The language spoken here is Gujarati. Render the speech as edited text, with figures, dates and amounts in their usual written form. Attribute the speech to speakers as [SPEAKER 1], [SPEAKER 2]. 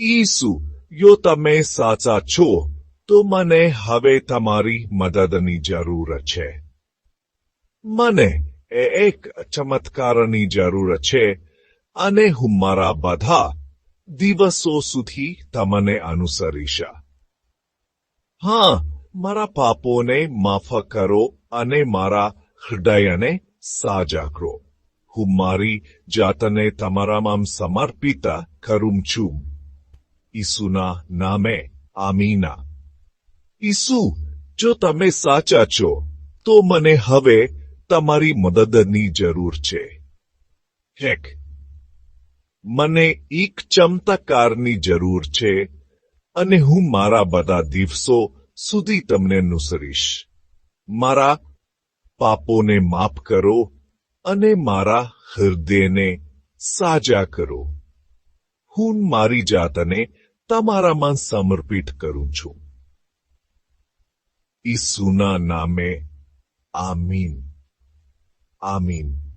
[SPEAKER 1] ઈસુ, જો તમે સાચા છો તો મને હવે તમારી મદદની જરૂર છે. મને એક ચમત્કારની જરૂર છે અને હું મારા બધા દિવસો સુધી તમને અનુસરીશ. હા, મારા પાપોને માફ કરો અને મારા હૃદયને સાજા કરો. હું મારી જાતને તમારામાં સમર્પિત કરું છું. ઈસુના નામે આમીન. ઈસુ, જો તમે સાચા છો તો મને હવે તમારી મદદની જરૂર છે. મને એક ચમત્કારની જરૂર છે અને હું મારા બધા દિવસો સુધી તમને અનુસરીશ. મારા પાપોને માફ કરો અને મારા હૃદયને સાજા કરો. હું મારી જાતને તમારામાં સમર્પિત કરું છું. ઈસુના નામે આમીન. આમીન.